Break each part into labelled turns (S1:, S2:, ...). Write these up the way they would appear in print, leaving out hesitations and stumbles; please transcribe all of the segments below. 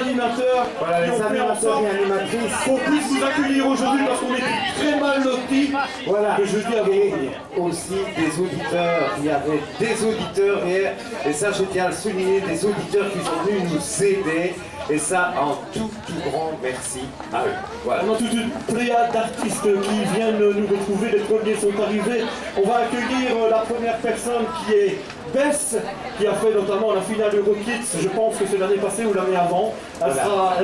S1: animateurs.
S2: Voilà, les animateurs et animatrices.
S1: Qu'on puisse vous accueillir aujourd'hui parce qu'on est très mal lotis.
S2: Voilà.
S1: Que je dis à vous.
S2: Aussi des auditeurs. Il y avait des auditeurs et ça, je tiens à le souligner, des auditeurs qui sont venus nous aider. Et ça, en tout grand merci à eux. Voilà.
S1: On a toute une pléiade d'artistes qui viennent nous retrouver, les premiers sont arrivés. On va accueillir la première personne qui est Bess, qui a fait notamment la finale Eurokids, je pense que c'est l'année passée ou l'année avant. Elle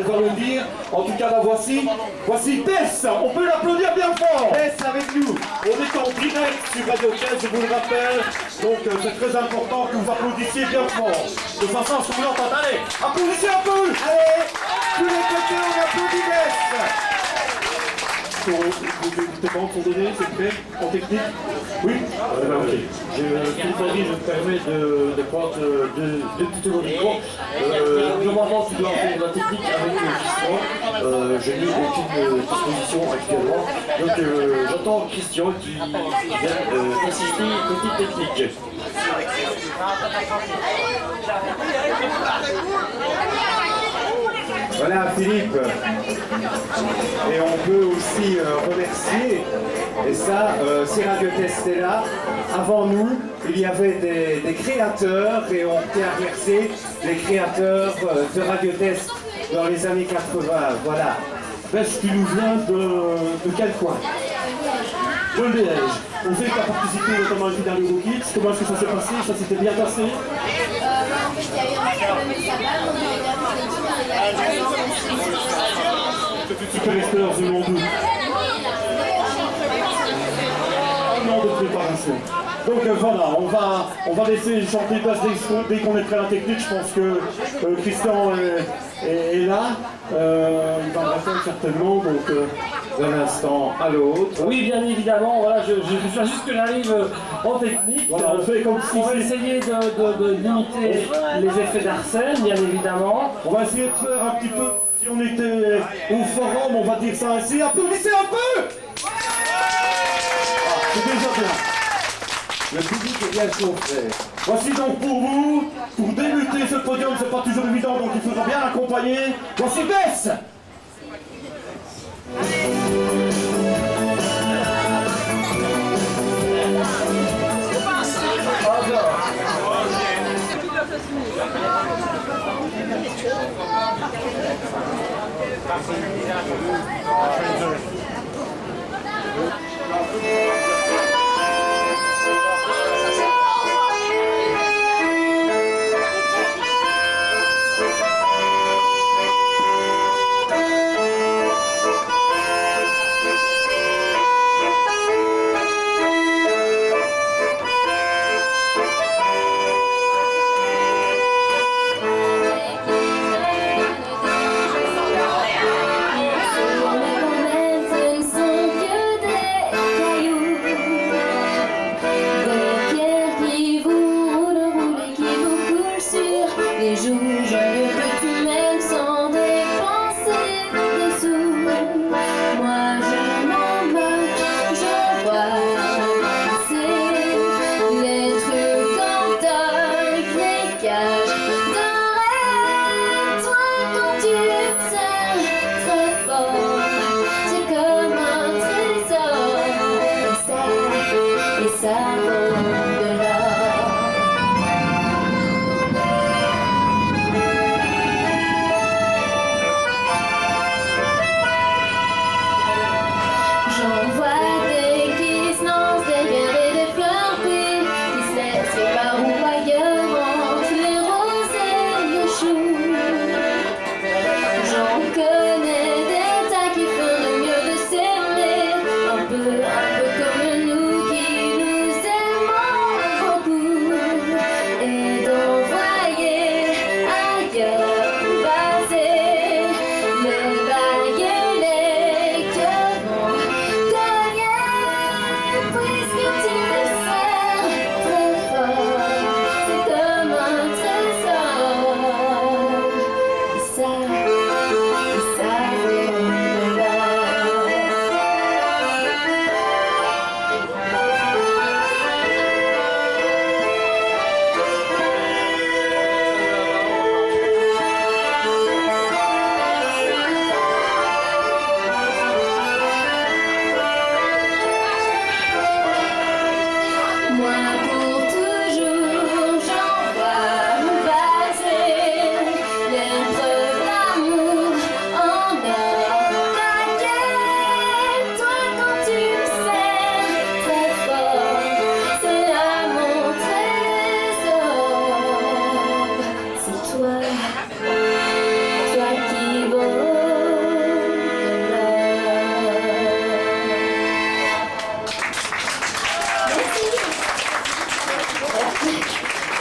S1: va le dire. En tout cas, la voici. Voici Bess, on peut l'applaudir bien fort.
S2: Bess avec nous.
S1: On est en direct sur Radio 15, je vous le rappelle. Donc c'est très important que vous applaudissiez bien fort. De façon à ce qu'on l'entende. Allez, applaudissez un peu.
S2: Allez, tous les côtés, on applaudit Bess.
S1: Les commandes sont données, c'est prêt en technique? Oui. Ok.
S3: Je me permets de prendre deux petites secondes de cours. Normalement, tu dois faire la technique avec Christian. Je n'ai aucune disposition actuellement. Donc, j'entends Christian qui vient assister côté technique.
S2: Voilà Philippe. Et on peut aussi remercier, et ça, si Radio Test est là, avant nous, il y avait des créateurs, et on tient à remercier les créateurs de Radio Test dans les années 80. Voilà.
S1: Bess, tu nous viens de quel coin? De Liège. On sait que tu as participé notamment à la finale Eurokids. Comment est-ce que ça s'est passé? Ça s'était bien passé?
S4: En fait, il y a eu un problème de sabbat, donc on est
S1: Super du monde. Un an de préparation. Donc voilà, on va laisser chanter Bess dès qu'on est prêt à la technique. Je pense que Christian est là. Il va me répondre certainement. Donc d'un instant à l'autre.
S3: Oui, bien évidemment, voilà, je viens juste que j'arrive en technique.
S1: Voilà, on fait comme si
S3: on va essayer de limiter les effets d'Arsène, bien évidemment.
S1: on va essayer de faire un petit peu, si on était au forum, on va dire ça ainsi. Applaudissez un peu! C'est déjà bien.
S2: Le public est bien chauffé.
S1: Voici donc pour vous, pour débuter ce podium, c'est pas toujours évident, donc il faudra bien l'accompagner. Voici Bess!
S4: Ce ne sont que des cailloux.
S5: Toi qui vaux de l'or.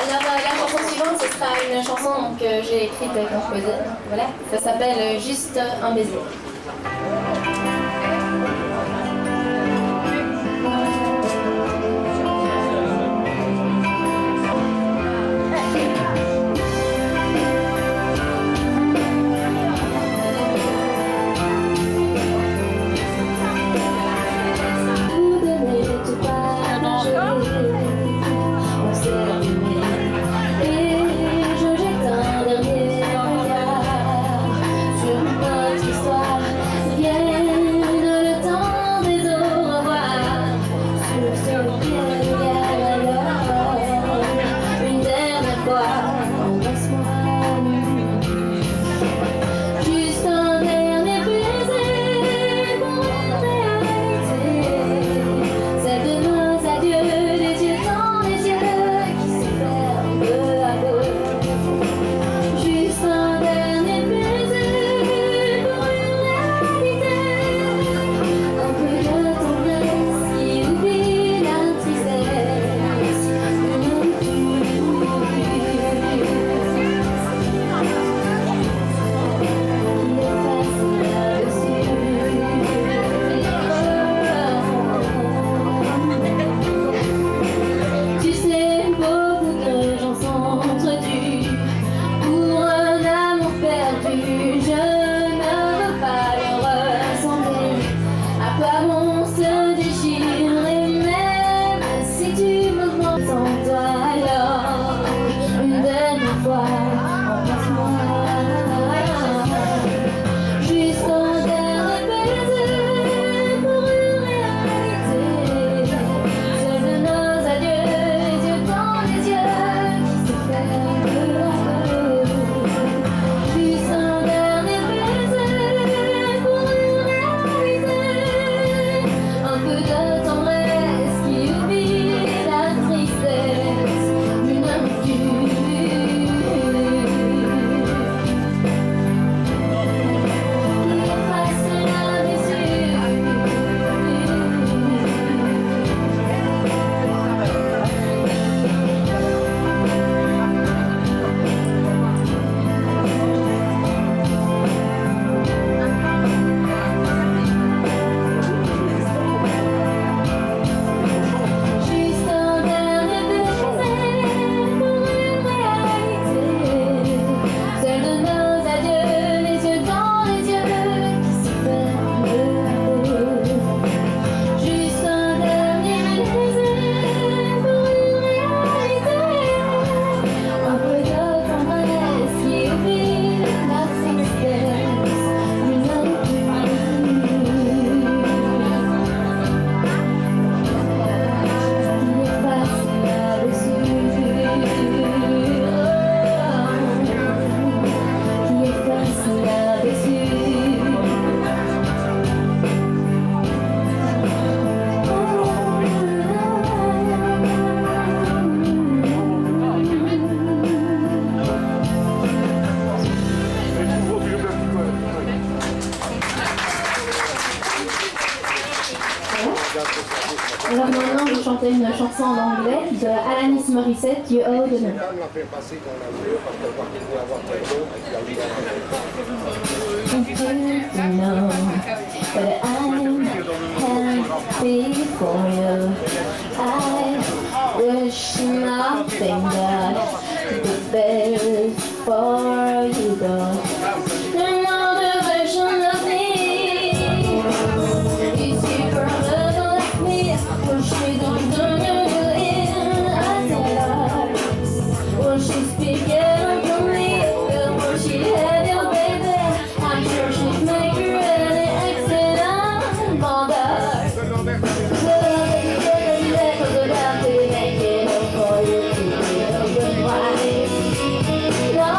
S4: Alors la chanson suivante, ce sera une chanson que j'ai écrite et composée. Voilà, ça s'appelle Juste un baiser.
S5: Vous donner tout partager, on s'est aimé, et je jette un dernier regard sur notre histoire. Vienne le temps des au revoir, sur ce pied alors, une dernière fois, embrasse-moi. Juste un dernier baiser pour une réalité, celle de nos adieux, les yeux dans les yeux qui se ferment peu à peu. Juste un dernier baiser pour une réalité, un peu de tendresse qui oublie la tristesse, une rupture. Tu sais, beaucoup de gens sont entendus pour un amour perdu. Je ne veux pas leur ressembler. À quoi bon se déchirer, même si tu me demandes sans toi alors, une dernière fois, embrasse-moi. Juste un dernier baiser pour une réalité, celle de nos adieux, les yeux dans les yeux qui se ferment peu à peu. Juste un dernier baiser pour une réalité, un peu de tendresse qui oublie la tristesse d'une rupture. Juste un dernier baiser pour une réalité, celle de nos adieux, les yeux dans les yeux qui se ferment peu à peu. Juste un dernier baiser pour une réalité, un peu de tendresse qui oublie la tristesse d'une rupture. Qui efface la blessure, qui efface la blessure.
S4: Alors maintenant, je vais chanter une chanson en anglais de Alanis Morissette, You Owe the Night.
S5: To know that I'm happy for you. I wish nothing but the best for you, though. Another version of me is here for a little like me. When she don't know in a dollar. When she's speaking to me, when she had your baby, I'm sure she'd make you any excellent mother. Good enough to make it up for you to be a good wife. No,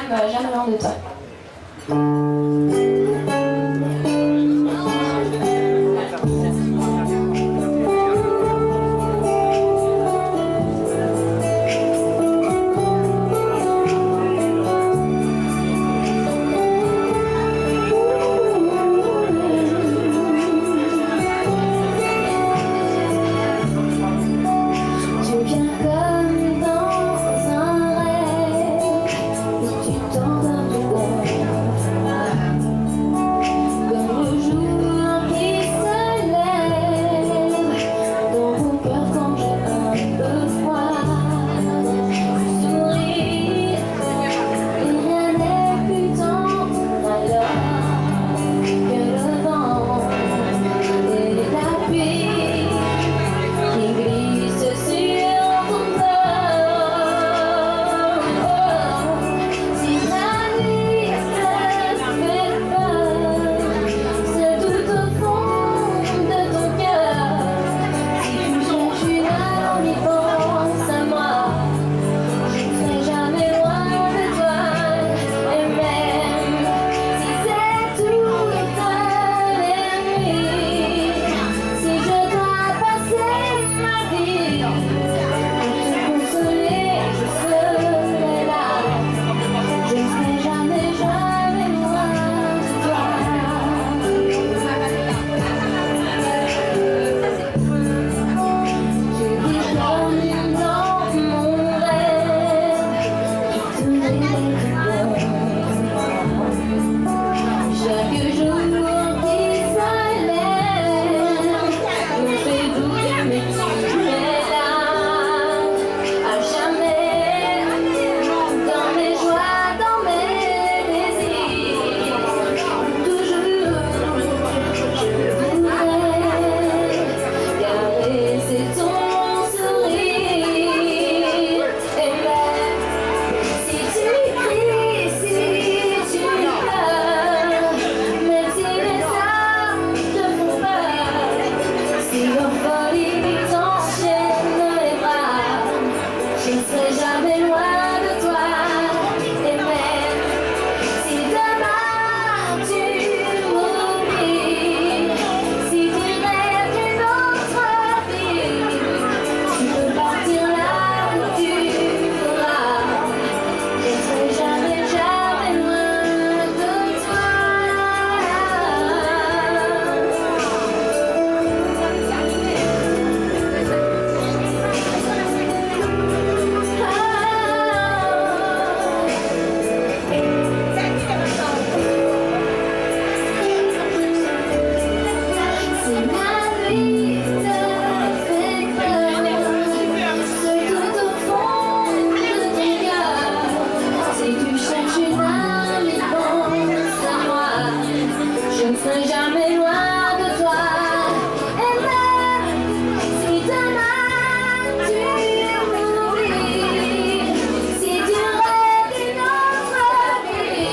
S4: jamais loin de toi.
S5: Tu viens comme dans un rêve et tu t'endors dedans, comme le jour qui se lève dans mon cœur quand j'ai un peu froid. Tu souris et rien n'est plus tendre alors que le vent et la pluie qui glisse sur ton corps. Si la nuit te fait peur, c'est tout au fond de ton cœur. Si tu cherches une arme, pense à moi. Je ne serai jamais loin de toi. Et même si c'est toute la nuit, si je dois passer ma vie pour te consoler, je serai là. Je ne serai jamais, jamais loin de toi. Tu vis comme dans mon rêve, tu te réveilles chaque jour qui se lève me fait douter, mais tu es là à jamais dans mes joies, dans mes désirs. Toujours je voudrais caresser ton sourire. Et même si tu cries, si tu pleures, même si les âmes te font peur, si l'euphorie t'enchaîne les bras, je ne serai jamais loin de toi. Et même si demain tu m'oublies, si tu rêves d'une autre vie, tu peux partir là où tu voudras. Je ne serai jamais, jamais loin de toi. Si la nuit te fait peur, c'est tout au fond de ton cœur. Si tu cherches une amie, pense à moi. Je ne serai jamais loin de toi. Et même si demain tu m'oublies, si tu rêves d'une autre vie,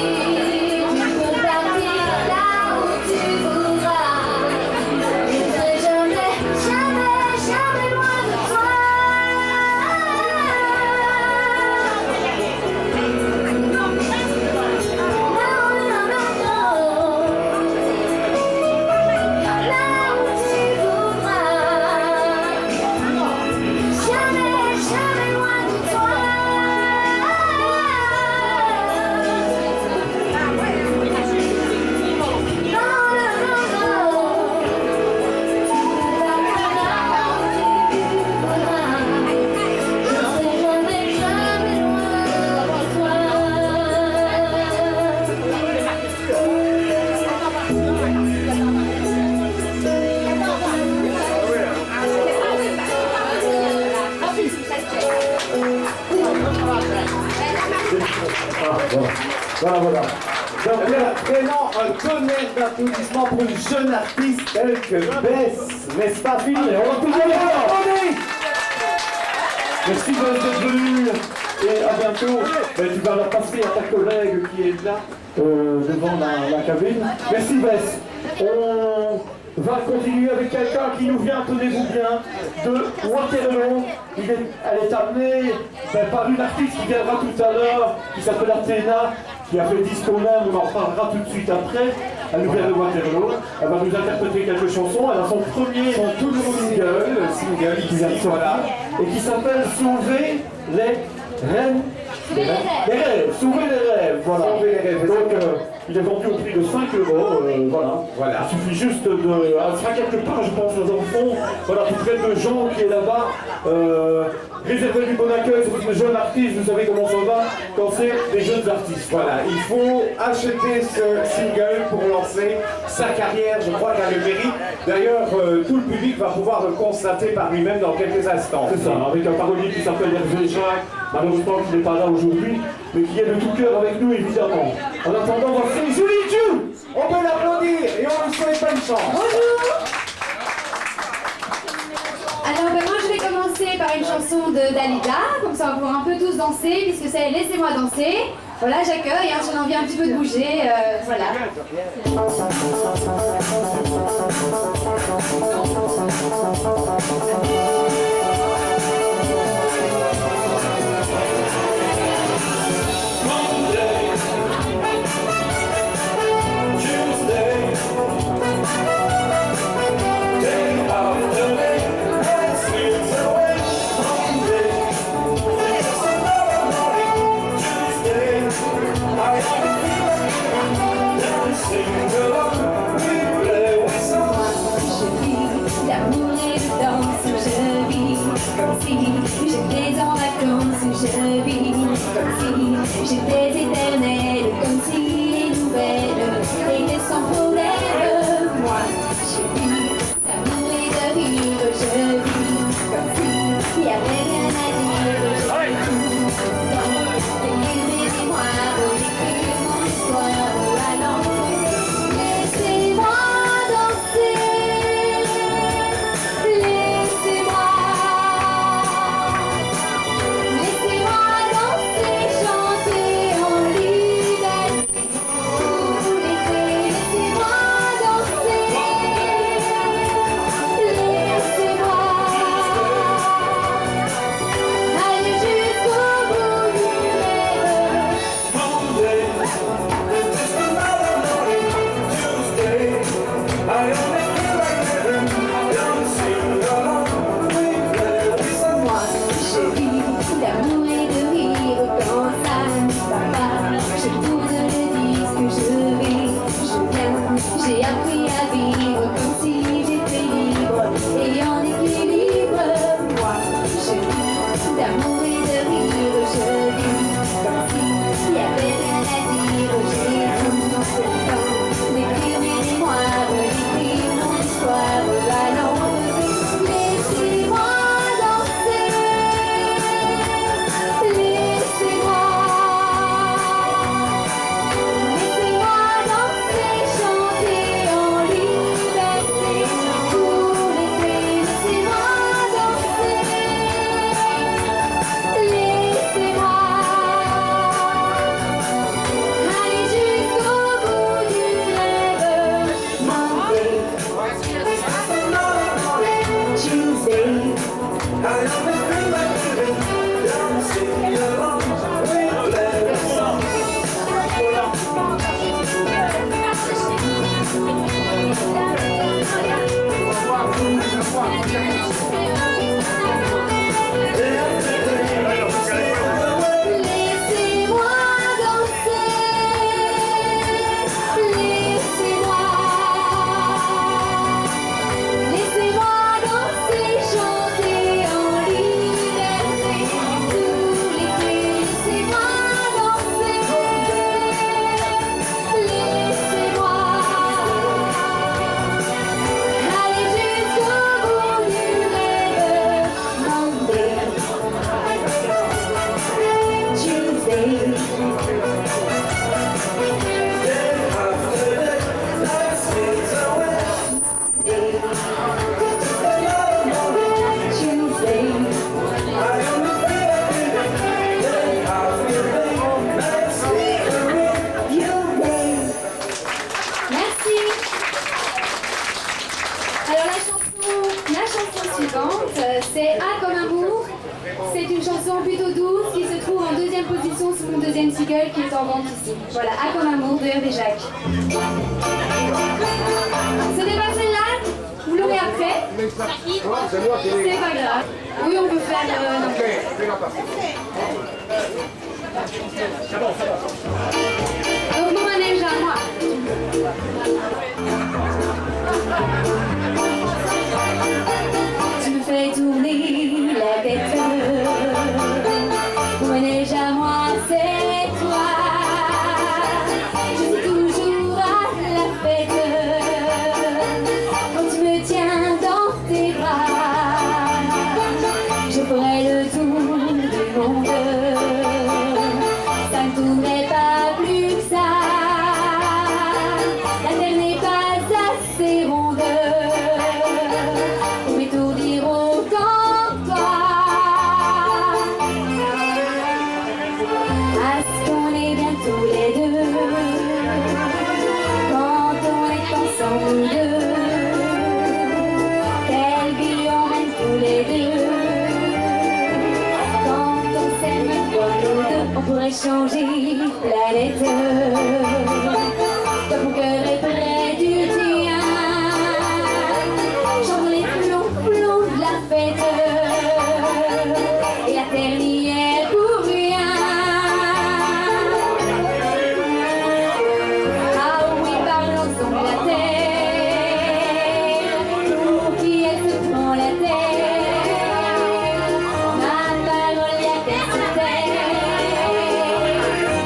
S5: tu peux partir là où tu voudras. Je ne serai jamais, jamais, jamais loin de toi. Là où tu voudras. Jamais, jamais loin de toi.
S2: Voilà. Donc là, vraiment un tonnerre d'applaudissements pour une jeune artiste telle que Bess, n'est-ce pas Philippe? On va tous aller applaudir.
S1: Merci d'être venu et à bientôt. Ben, tu vas la passer à ta collègue qui est là devant la cabine. Merci Bess. va continuer avec quelqu'un qui nous vient, tenez-vous bien, de Waterloo. Elle est amenée par une artiste qui viendra tout à l'heure, qui s'appelle Athéna, qui a fait disque au même, on en parlera tout de suite après. Elle nous vient de Waterloo, elle va nous interpréter quelques chansons. Elle a son tout nouveau single qui vient de sortir, et qui s'appelle Sauver les reines. Les rêves, sauver les rêves, voilà. Sauver les rêves. Donc, il est vendu au prix de 5 €, voilà. Il suffit juste de... Elle sera quelque part, je pense, dans le fond, voilà, tout près de Jean qui est là-bas. Réservez du bon accueil, c'est une jeune artiste, vous savez comment ça va quand c'est des jeunes artistes.
S2: Voilà, il faut acheter ce single pour lancer sa carrière, je crois qu'elle le mérite. D'ailleurs, tout le public va pouvoir le constater par lui-même dans quelques instants.
S1: C'est ça, avec un parolier qui s'appelle Hervé Jacques, malheureusement qui n'est pas là aujourd'hui, mais qui est de tout cœur avec nous évidemment. En attendant, on va faire Julie Dieu.
S2: On peut l'applaudir et on lui souhaite bonne chance.
S5: Bonjour. Alors moi je vais commencer par une chanson de Dalida, comme ça on va pouvoir un peu tous danser, puisque c'est Laissez-moi danser. Voilà, j'accueille, hein, j'ai envie un petit peu de bouger, voilà. J'étais en vacances, je vis comme si j'étais éternelle, comme si les nouvelles étaient sans problème. Moi, je vis d'amour et de rire, je vis comme si il n'y avait rien à dire. Je vis tout dans mes mémoires, écrire mon histoire, allant. Laissez-moi danser, laissez-moi. J'ai appris à vivre comme si j'étais libre et en équilibre. Moi, je vis d'amour et de rire. Je vis comme s'il n'y avait rien à dire. J'ai tout le temps d'écrire mes mémoires, d'écrire mon histoire. Allons, laissez-moi danser, laissez-moi. j'annonce mon deuxième single qui est en vente ici. Voilà, À comme amour de Hervé Jacques. Ce n'est pas celle-là, vous l'aurez après. C'est pas grave. Oui, on peut faire... non. Donc mon manège à moi. Tu me fais tourner la tête. Mon manège à moi, c'est toi. Je suis toujours à la fête. Quand tu me tiens dans tes bras, je ferai le tour du monde. Ça ne tournerait pas plus que ça. La terre n'est pas assez ronde pour m'étourdir autant que toi. Est-ce qu'on est bien tous les deux quand on est ensemble nous deux? Quelle vie on mène tous les deux quand on s'aime comme nous deux? On pourrait changer planète. Toi mon cœur est près du tien. J'en les plombs de la fête. Et la terre n'y est pour rien. Ah oui, parlons de la terre. Pour qui elle se prend la terre. Ma parole, y'a qu'elle se terre.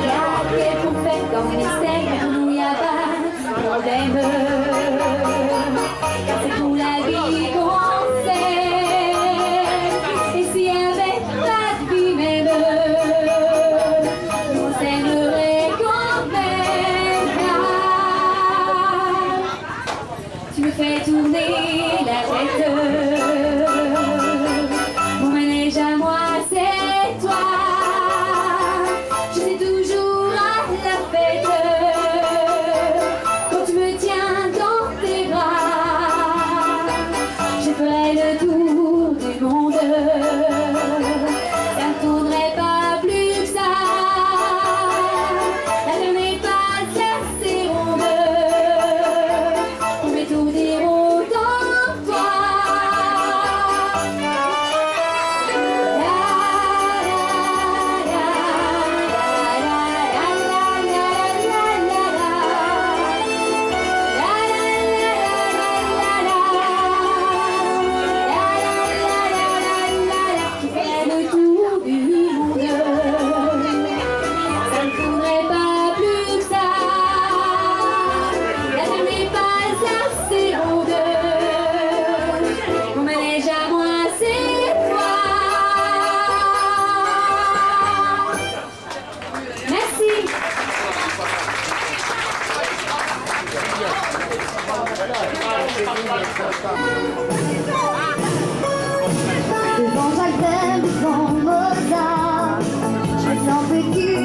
S5: Y'a qu'elle pour faire comme mystère. Pour nous, y'a pas de problème. Car c'est pour la vie qu'on s'aime. Et s'il y avait pas de vie même, on s'aimerait quand même. Tu me fais tourner la tête. Mon manège à moi, c'est toi. Je suis toujours à la fête. Quand tu me tiens dans tes bras, je ferai le tour du monde. Ça ne tournerait pas plus que ça. La terre n'est pas assez ronde pour m'étourdir autant que toi. Tu fais le tour du monde. Ça ne tournerait pas plus que ça. La terre n'est pas assez ronde. Mon manège à moi, c'est toi. Merci.
S6: Devant Jacques Brel, devant Mozart, je me sens petit